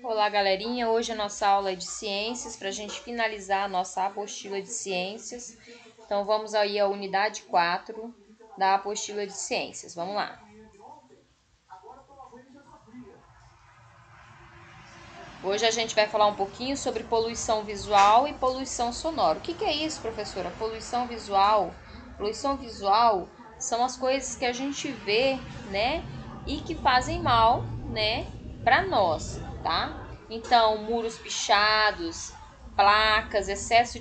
Olá, galerinha! Hoje a nossa aula é de ciências, para a gente finalizar a nossa apostila de ciências. Então, vamos aí à unidade 4 da apostila de ciências. Vamos lá! Hoje a gente vai falar um pouquinho sobre poluição visual e poluição sonora. O que é isso, professora? Poluição visual? Poluição visual são as coisas que a gente vê, né? E que fazem mal, né? Para nós, tá? Então, muros pichados, placas, excesso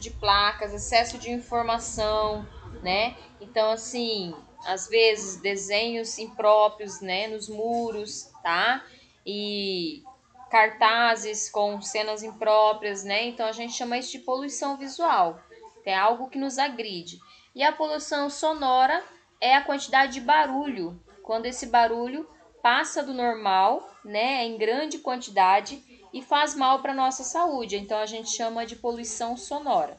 de informação, né? Então, assim, às vezes desenhos impróprios, né? Nos muros, tá? E cartazes com cenas impróprias, né? Então a gente chama isso de poluição visual, é algo que nos agride. E a poluição sonora é a quantidade de barulho, quando esse barulho passa do normal, né, em grande quantidade e faz mal para nossa saúde. Então a gente chama de poluição sonora.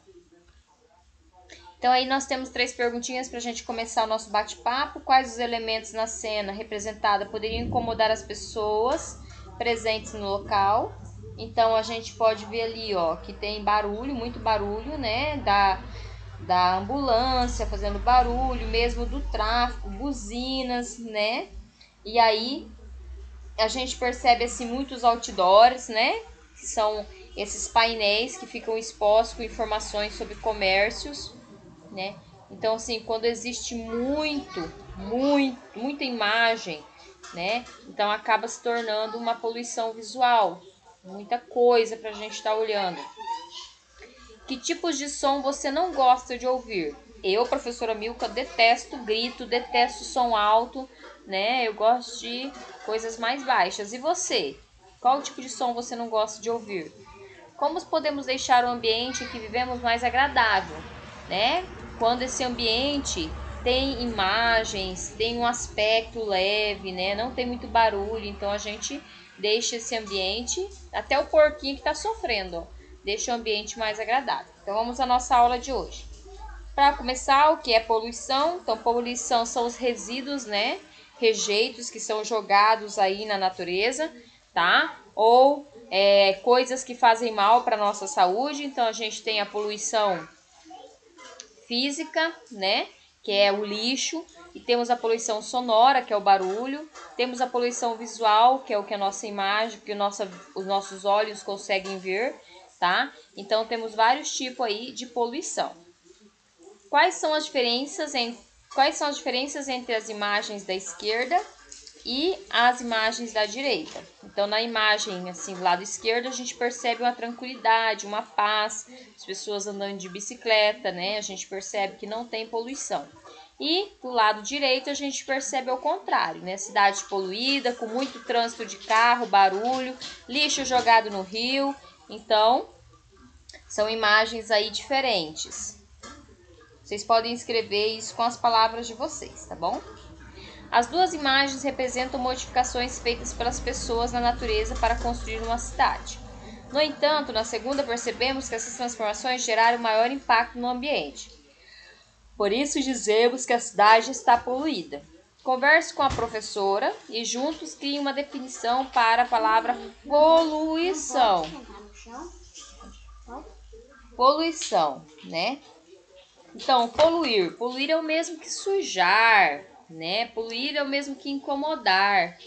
Então aí nós temos 3 perguntinhas para a gente começar o nosso bate-papo. Quais os elementos na cena representada poderiam incomodar as pessoas presentes no local? Então a gente pode ver ali, ó, que tem barulho, muito barulho, né, da ambulância fazendo barulho, mesmo do tráfego, buzinas, né? E aí a gente percebe assim muitos outdoors, né, que são esses painéis que ficam expostos com informações sobre comércios, né? Então, assim, quando existe muita imagem, né? Então acaba se tornando uma poluição visual, muita coisa para a gente estar olhando. Que tipos de som você não gosta de ouvir? Eu, professora Milka, detesto grito, detesto som alto, né? Eu gosto de coisas mais baixas. E você? Qual tipo de som você não gosta de ouvir? Como podemos deixar o ambiente em que vivemos mais agradável, né? Quando esse ambiente tem imagens, tem um aspecto leve, né? Não tem muito barulho, então a gente deixa esse ambiente, até o porquinho que está sofrendo, ó, deixa o ambiente mais agradável. Então vamos à nossa aula de hoje. Para começar, o que é poluição? Então, poluição são os resíduos, né? Rejeitos que são jogados aí na natureza, tá? Ou coisas que fazem mal para a nossa saúde. Então, a gente tem a poluição física, né? Que é o lixo. E temos a poluição sonora, que é o barulho. Temos a poluição visual, que é o que a nossa imagem, que os nossos olhos conseguem ver, tá? Então, temos vários tipos aí de poluição. Quais são as diferenças entre as imagens da esquerda e as imagens da direita? Então, na imagem assim do lado esquerdo, a gente percebe uma tranquilidade, uma paz, as pessoas andando de bicicleta, né? A gente percebe que não tem poluição. E do lado direito, a gente percebe ao contrário, né? Cidade poluída, com muito trânsito de carro, barulho, lixo jogado no rio. Então, são imagens aí diferentes. Vocês podem escrever isso com as palavras de vocês, tá bom? As duas imagens representam modificações feitas pelas pessoas na natureza para construir uma cidade. No entanto, na segunda percebemos que essas transformações geraram maior impacto no ambiente. Por isso dizemos que a cidade está poluída. Converse com a professora e juntos criem uma definição para a palavra poluição. Poluição, né? Então, poluir. Poluir é o mesmo que sujar, né? Poluir é o mesmo que incomodar,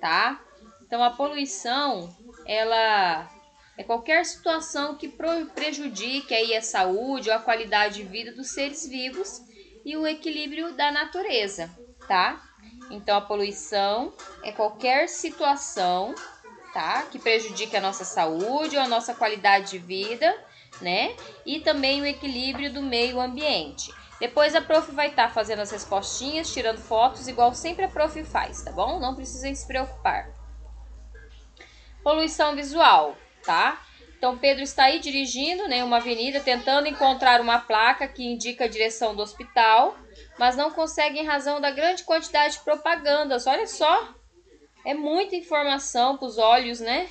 tá? Então, a poluição, ela é qualquer situação que prejudique aí a saúde ou a qualidade de vida dos seres vivos e o equilíbrio da natureza, tá? Então, a poluição é qualquer situação, tá? Que prejudique a nossa saúde ou a nossa qualidade de vida, né? E também o equilíbrio do meio ambiente. Depois a prof vai estar fazendo as respostinhas, tirando fotos, igual sempre a prof faz, tá bom? Não precisem se preocupar. Poluição visual, tá? Então Pedro está aí dirigindo, né, uma avenida, tentando encontrar uma placa que indica a direção do hospital, mas não consegue em razão da grande quantidade de propagandas. Olha só, é muita informação para os olhos, né?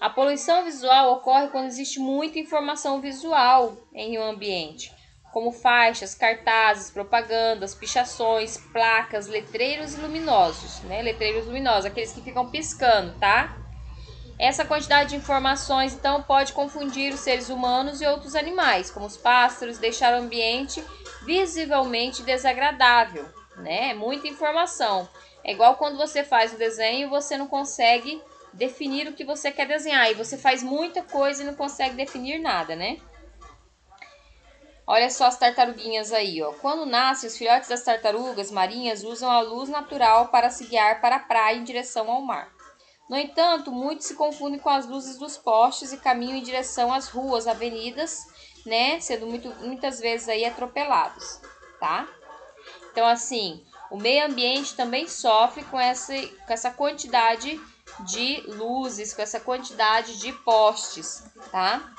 A poluição visual ocorre quando existe muita informação visual em um ambiente, como faixas, cartazes, propagandas, pichações, placas, letreiros luminosos, né? Letreiros luminosos, aqueles que ficam piscando, tá? Essa quantidade de informações, então, pode confundir os seres humanos e outros animais, como os pássaros, deixar o ambiente visivelmente desagradável, né? Muita informação. É igual quando você faz o desenho e você não consegue definir o que você quer desenhar. E você faz muita coisa e não consegue definir nada, né? Olha só as tartaruguinhas aí, ó. Quando nascem, os filhotes das tartarugas marinhas usam a luz natural para se guiar para a praia em direção ao mar. No entanto, muitos se confundem com as luzes dos postes e caminham em direção às ruas, avenidas, né? Sendo muitas vezes aí atropelados, tá? Então, assim, o meio ambiente também sofre com essa quantidade de luzes, com essa quantidade de postes, tá?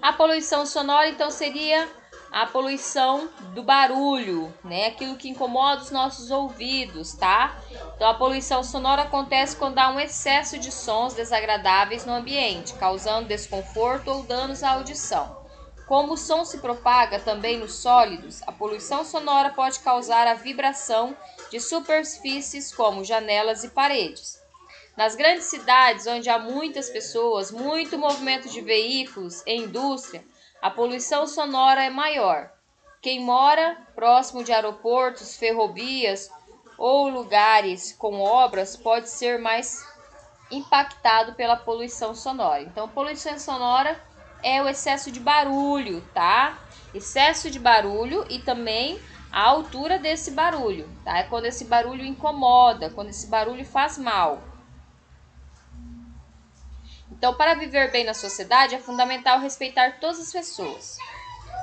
A poluição sonora, então, seria a poluição do barulho, né? Aquilo que incomoda os nossos ouvidos, tá? Então, a poluição sonora acontece quando há um excesso de sons desagradáveis no ambiente, causando desconforto ou danos à audição. Como o som se propaga também nos sólidos, a poluição sonora pode causar a vibração de superfícies como janelas e paredes. Nas grandes cidades, onde há muitas pessoas, muito movimento de veículos e indústria, a poluição sonora é maior. Quem mora próximo de aeroportos, ferrovias ou lugares com obras pode ser mais impactado pela poluição sonora. Então, poluição sonora é o excesso de barulho, tá? Excesso de barulho e também a altura desse barulho, tá? É quando esse barulho incomoda, quando esse barulho faz mal. Então, para viver bem na sociedade, é fundamental respeitar todas as pessoas.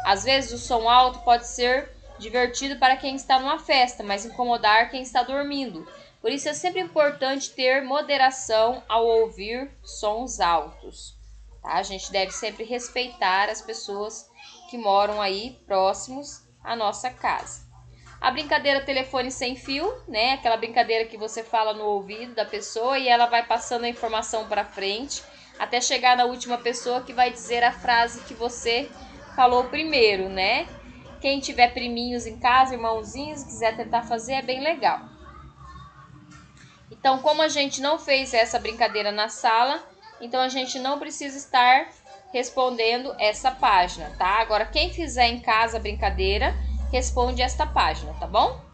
Às vezes, o som alto pode ser divertido para quem está numa festa, mas incomodar quem está dormindo. Por isso, é sempre importante ter moderação ao ouvir sons altos. Tá? A gente deve sempre respeitar as pessoas que moram aí próximos à nossa casa. A brincadeira telefone sem fio, né? Aquela brincadeira que você fala no ouvido da pessoa e ela vai passando a informação para frente até chegar na última pessoa que vai dizer a frase que você falou primeiro, né? Quem tiver priminhos em casa, irmãozinhos, quiser tentar fazer, é bem legal. Então, como a gente não fez essa brincadeira na sala, então a gente não precisa estar respondendo essa página, tá? Agora, quem fizer em casa a brincadeira, responde esta página, tá bom?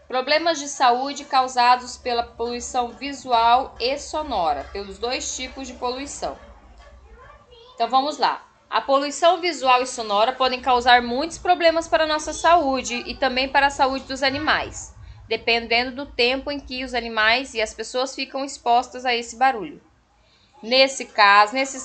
Problemas de saúde causados pela poluição visual e sonora, pelos dois tipos de poluição. Então vamos lá. A poluição visual e sonora podem causar muitos problemas para a nossa saúde e também para a saúde dos animais, dependendo do tempo em que os animais e as pessoas ficam expostas a esse barulho. Nesses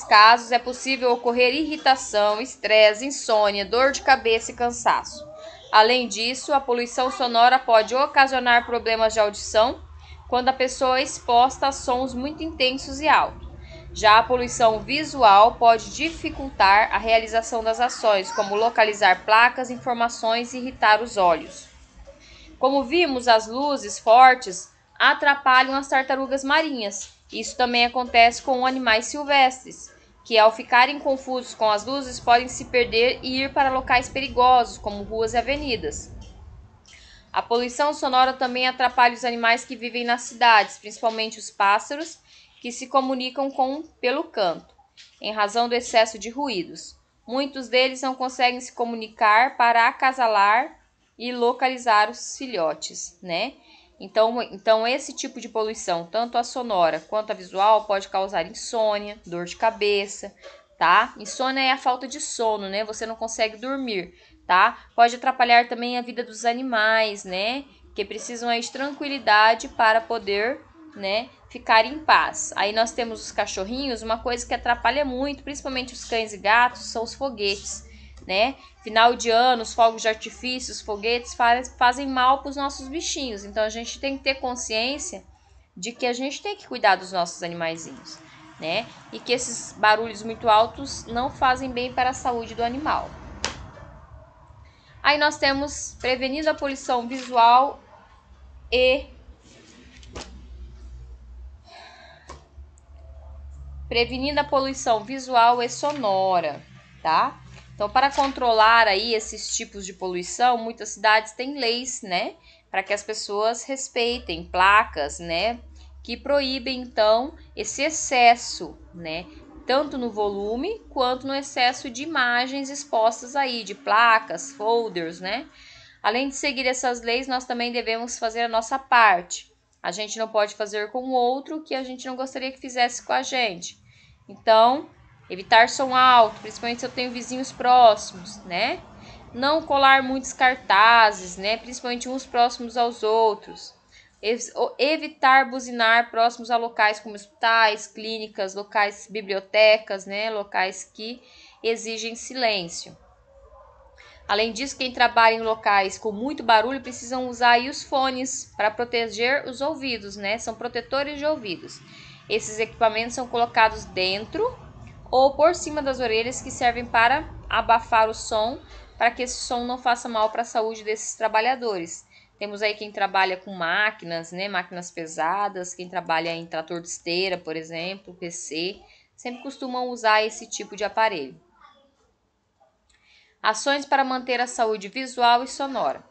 casos, é possível ocorrer irritação, estresse, insônia, dor de cabeça e cansaço. Além disso, a poluição sonora pode ocasionar problemas de audição quando a pessoa é exposta a sons muito intensos e altos. Já a poluição visual pode dificultar a realização das ações, como localizar placas, informações e irritar os olhos. Como vimos, as luzes fortes atrapalham as tartarugas marinhas. Isso também acontece com animais silvestres, que ao ficarem confusos com as luzes podem se perder e ir para locais perigosos, como ruas e avenidas. A poluição sonora também atrapalha os animais que vivem nas cidades, principalmente os pássaros, que se comunicam pelo canto, em razão do excesso de ruídos. Muitos deles não conseguem se comunicar para acasalar e localizar os filhotes, né? Então, esse tipo de poluição, tanto a sonora quanto a visual, pode causar insônia, dor de cabeça, tá? Insônia é a falta de sono, né? Você não consegue dormir, tá? Pode atrapalhar também a vida dos animais, né? Que precisam aí de tranquilidade para poder, né, ficar em paz. Aí nós temos os cachorrinhos, uma coisa que atrapalha muito, principalmente os cães e gatos, são os foguetes, né? Final de ano, os fogos de artifício, os foguetes fazem mal para os nossos bichinhos. Então a gente tem que ter consciência de que a gente tem que cuidar dos nossos animaizinhos, né? E que esses barulhos muito altos não fazem bem para a saúde do animal. Aí nós temos prevenindo a poluição visual e sonora, tá? Então, para controlar aí esses tipos de poluição, muitas cidades têm leis, né, para que as pessoas respeitem placas, né, que proíbem então esse excesso, né, tanto no volume quanto no excesso de imagens expostas aí, de placas, folders, né? Além de seguir essas leis, nós também devemos fazer a nossa parte. A gente não pode fazer com o outro o que a gente não gostaria que fizesse com a gente. Então, evitar som alto, principalmente se eu tenho vizinhos próximos, né? Não colar muitos cartazes, né? Principalmente uns próximos aos outros. Evitar buzinar próximos a locais como hospitais, clínicas, locais, bibliotecas, né? Locais que exigem silêncio. Além disso, quem trabalha em locais com muito barulho precisam usar aí os fones para proteger os ouvidos, né? São protetores de ouvidos. Esses equipamentos são colocados dentro ou por cima das orelhas, que servem para abafar o som, para que esse som não faça mal para a saúde desses trabalhadores. Temos aí quem trabalha com máquinas, né? Máquinas pesadas, quem trabalha em trator de esteira, por exemplo, PC, sempre costumam usar esse tipo de aparelho. Ações para manter a saúde visual e sonora.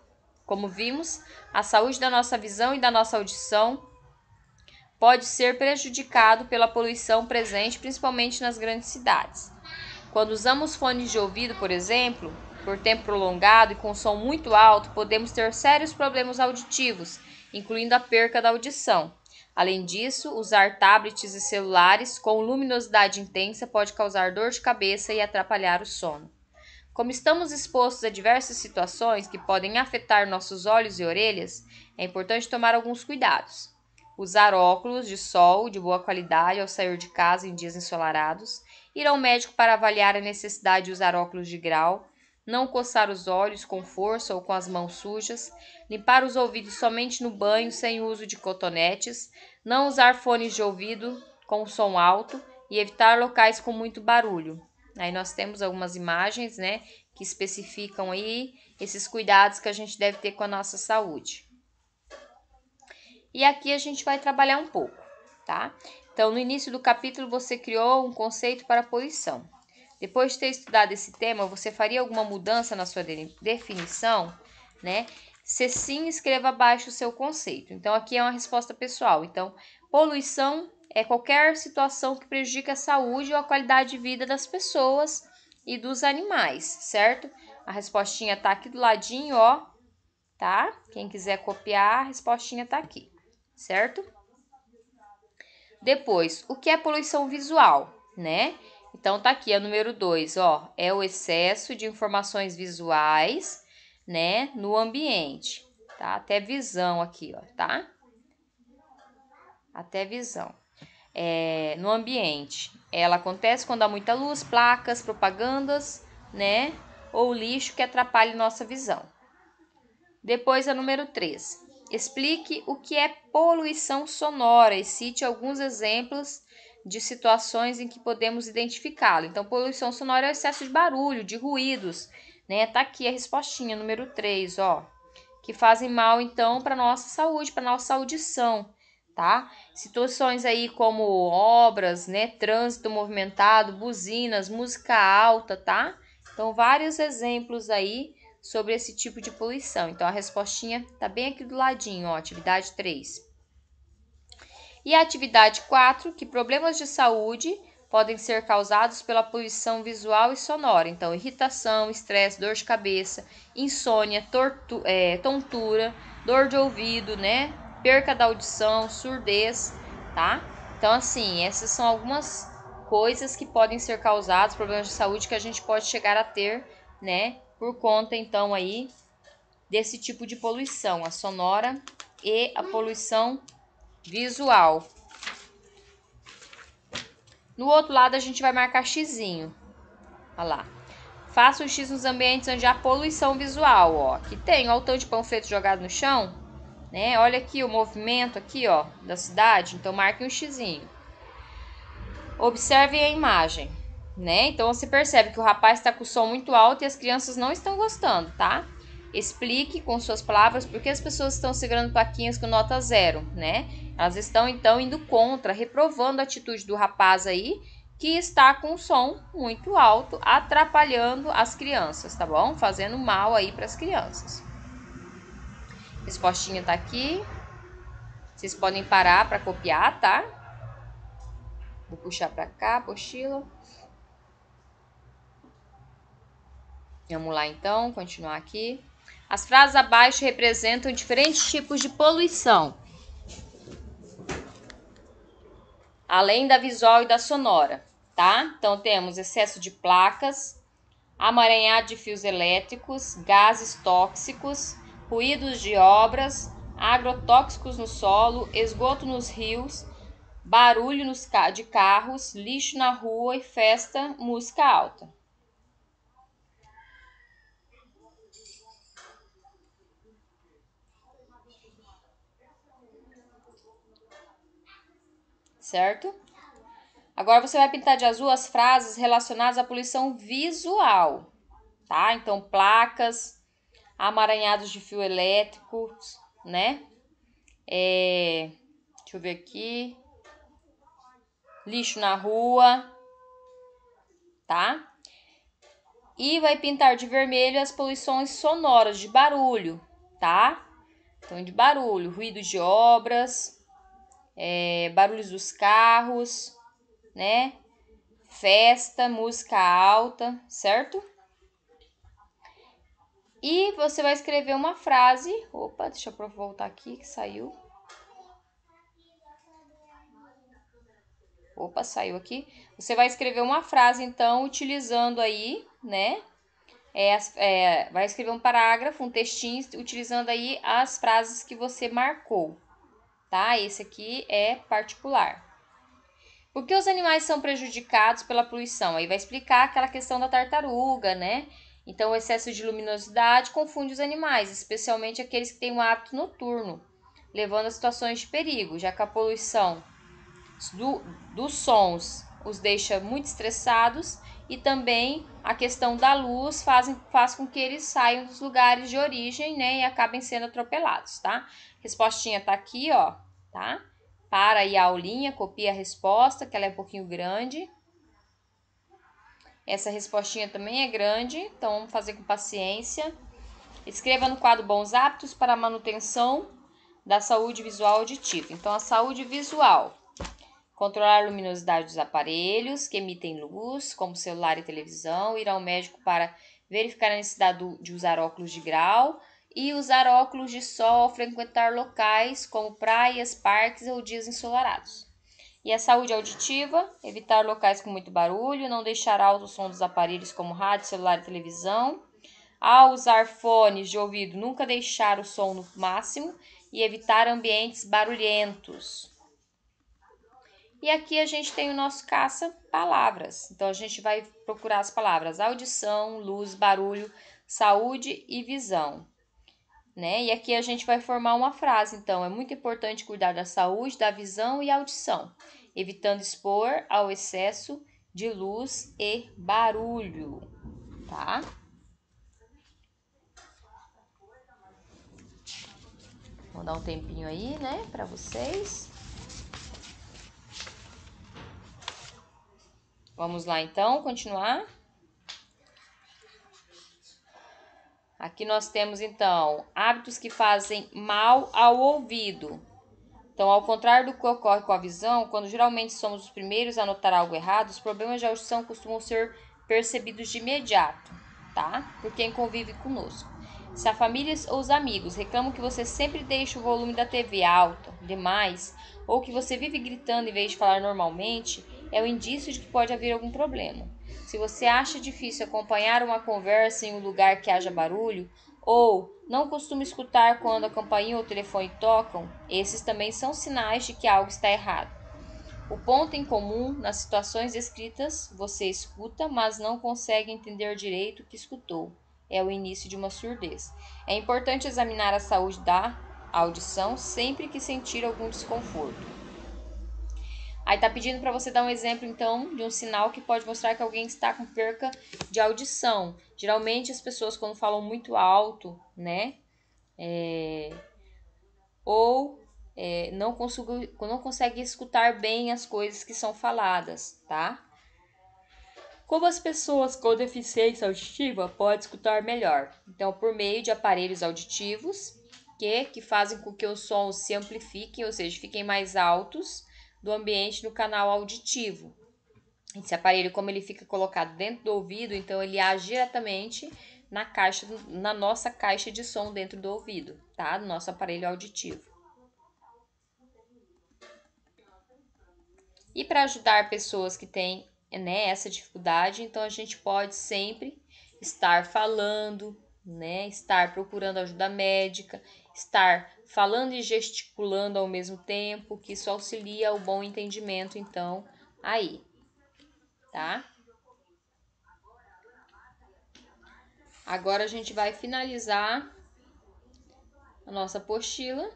Como vimos, a saúde da nossa visão e da nossa audição pode ser prejudicado pela poluição presente, principalmente nas grandes cidades. Quando usamos fones de ouvido, por exemplo, por tempo prolongado e com som muito alto, podemos ter sérios problemas auditivos, incluindo a perca da audição. Além disso, usar tablets e celulares com luminosidade intensa pode causar dor de cabeça e atrapalhar o sono. Como estamos expostos a diversas situações que podem afetar nossos olhos e orelhas, é importante tomar alguns cuidados. Usar óculos de sol de boa qualidade ao sair de casa em dias ensolarados, ir ao médico para avaliar a necessidade de usar óculos de grau, não coçar os olhos com força ou com as mãos sujas, limpar os ouvidos somente no banho sem uso de cotonetes, não usar fones de ouvido com som alto e evitar locais com muito barulho. Aí nós temos algumas imagens, né, que especificam aí esses cuidados que a gente deve ter com a nossa saúde. E aqui a gente vai trabalhar um pouco, tá? Então, no início do capítulo, você criou um conceito para a poluição. Depois de ter estudado esse tema, você faria alguma mudança na sua definição, né? Se sim, escreva abaixo o seu conceito. Então, aqui é uma resposta pessoal. Então, poluição é qualquer situação que prejudica a saúde ou a qualidade de vida das pessoas e dos animais, certo? A respostinha tá aqui do ladinho, ó, tá? Quem quiser copiar, a respostinha tá aqui, certo? Depois, o que é poluição visual, né? Então, tá aqui, a número 2, ó, é o excesso de informações visuais, né, no ambiente, tá? Até visão aqui, ó, tá? Até visão. No ambiente. Ela acontece quando há muita luz, placas, propagandas, né? Ou lixo que atrapalhe nossa visão. Depois a número 3. Explique o que é poluição sonora e cite alguns exemplos de situações em que podemos identificá-lo. Então, poluição sonora é o excesso de barulho, de ruídos, né? Tá aqui a respostinha, número 3, ó. Que fazem mal, então, para nossa saúde, para nossa audição. Tá? Situações aí como obras, né, trânsito movimentado, buzinas, música alta, tá? Então, vários exemplos aí sobre esse tipo de poluição. Então, a respostinha tá bem aqui do ladinho, ó, atividade 3. E a atividade 4, que problemas de saúde podem ser causados pela poluição visual e sonora. Então, irritação, estresse, dor de cabeça, insônia, tontura, dor de ouvido, né? Perca da audição, surdez, tá? Então, assim, essas são algumas coisas que podem ser causadas, problemas de saúde que a gente pode chegar a ter, né? Por conta, então, aí, desse tipo de poluição, a sonora e a poluição visual. No outro lado, a gente vai marcar xizinho. Olha lá. Faça o X nos ambientes onde há poluição visual, ó. Aqui tem, ó, o tanto de panfleto jogado no chão. Né? Olha aqui o movimento aqui, ó, da cidade, então marque um xizinho. Observem a imagem, né? Então você percebe que o rapaz está com o som muito alto e as crianças não estão gostando, tá? Explique com suas palavras por que as pessoas estão segurando plaquinhas com nota 0, né? Elas estão então indo contra, reprovando a atitude do rapaz aí, que está com o som muito alto, atrapalhando as crianças, tá bom? Fazendo mal aí para as crianças. Respostinha tá aqui. Vocês podem parar para copiar, tá? Vou puxar para cá, apostila. Vamos lá então, continuar aqui. As frases abaixo representam diferentes tipos de poluição, além da visual e da sonora, tá? Então temos excesso de placas, amaranhado de fios elétricos, gases tóxicos, ruídos de obras, agrotóxicos no solo, esgoto nos rios, barulho de carros, lixo na rua e festa, música alta. Certo? Agora você vai pintar de azul as frases relacionadas à poluição visual, tá? Então, placas, amaranhados de fio elétricos, né? Deixa eu ver aqui. Lixo na rua, tá? E vai pintar de vermelho as poluições sonoras, de barulho, tá? Então, de barulho, ruído de obras, barulhos dos carros, né? Festa, música alta, certo? E você vai escrever uma frase. Opa, deixa eu voltar aqui que saiu. Opa, saiu aqui. Você vai escrever uma frase, então, utilizando aí, né? Vai escrever um parágrafo, um textinho, utilizando aí as frases que você marcou, tá? Esse aqui é particular. Por que os animais são prejudicados pela poluição? Aí vai explicar aquela questão da tartaruga, né? Então, o excesso de luminosidade confunde os animais, especialmente aqueles que têm um hábito noturno, levando a situações de perigo, já que a poluição dos sons os deixa muito estressados e também a questão da luz faz com que eles saiam dos lugares de origem, né, e acabem sendo atropelados, tá? Respostinha tá aqui, ó, tá? Para aí a aulinha, copia a resposta, que ela é um pouquinho grande. Essa respostinha também é grande, então vamos fazer com paciência. Escreva no quadro Bons Hábitos para a Manutenção da Saúde Visual Auditiva. Então, a saúde visual. Controlar a luminosidade dos aparelhos que emitem luz, como celular e televisão. Ir ao médico para verificar a necessidade de usar óculos de grau. E usar óculos de sol ao frequentar locais como praias, parques ou dias ensolarados. E a saúde auditiva, evitar locais com muito barulho, não deixar alto o som dos aparelhos como rádio, celular e televisão. Ao usar fones de ouvido, nunca deixar o som no máximo e evitar ambientes barulhentos. E aqui a gente tem o nosso caça-palavras. Então, a gente vai procurar as palavras audição, luz, barulho, saúde e visão. Né? E aqui a gente vai formar uma frase. Então, é muito importante cuidar da saúde, da visão e audição, evitando expor ao excesso de luz e barulho, tá? Vou dar um tempinho aí, né, para vocês. Vamos lá, então, continuar. Aqui nós temos, então, hábitos que fazem mal ao ouvido. Então, ao contrário do que ocorre com a visão, quando geralmente somos os primeiros a notar algo errado, os problemas de audição costumam ser percebidos de imediato, tá? Por quem convive conosco. Se a família ou os amigos reclamam que você sempre deixa o volume da TV alto demais, ou que você vive gritando em vez de falar normalmente, é um indício de que pode haver algum problema. Se você acha difícil acompanhar uma conversa em um lugar que haja barulho, ou não costuma escutar quando a campainha ou o telefone tocam, esses também são sinais de que algo está errado. O ponto em comum nas situações descritas, você escuta, mas não consegue entender direito o que escutou. É o início de uma surdez. É importante examinar a saúde da audição sempre que sentir algum desconforto. Aí tá pedindo para você dar um exemplo, então, de um sinal que pode mostrar que alguém está com perca de audição. Geralmente as pessoas quando falam muito alto, né? Não consegue escutar bem as coisas que são faladas, tá? Como as pessoas com deficiência auditiva podem escutar melhor? Então, por meio de aparelhos auditivos, que fazem com que os sons se amplifiquem, ou seja, fiquem mais altos do ambiente no canal auditivo. Esse aparelho, como ele fica colocado dentro do ouvido, então ele age diretamente na nossa caixa de som dentro do ouvido, tá? Do nosso aparelho auditivo. E para ajudar pessoas que têm, né, essa dificuldade, então a gente pode sempre estar falando, né, estar procurando ajuda médica, estar falando e gesticulando ao mesmo tempo, que isso auxilia o bom entendimento, então, aí, tá? Agora a gente vai finalizar a nossa apostila,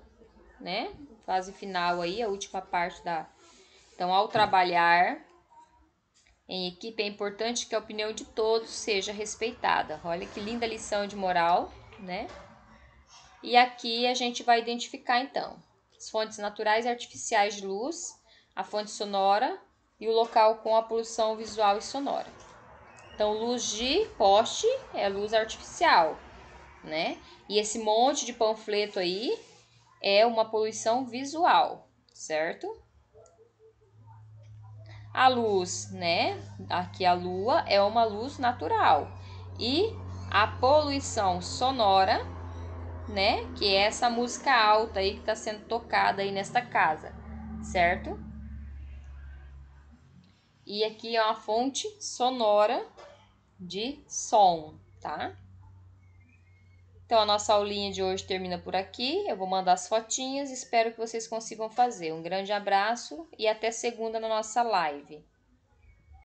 né? Fase final aí, a última parte da... Então, ao trabalhar em equipe, é importante que a opinião de todos seja respeitada. Olha que linda lição de moral, né? E aqui a gente vai identificar, então, as fontes naturais e artificiais de luz, a fonte sonora e o local com a poluição visual e sonora. Então, luz de poste é luz artificial, né? E esse monte de panfleto aí é uma poluição visual, certo? A luz, né? Aqui a lua é uma luz natural. E a poluição sonora, né? Que é essa música alta aí que está sendo tocada aí nesta casa, certo? E aqui é uma fonte sonora de som, tá? Então, a nossa aulinha de hoje termina por aqui. Eu vou mandar as fotinhas, espero que vocês consigam fazer. Um grande abraço e até segunda na nossa live.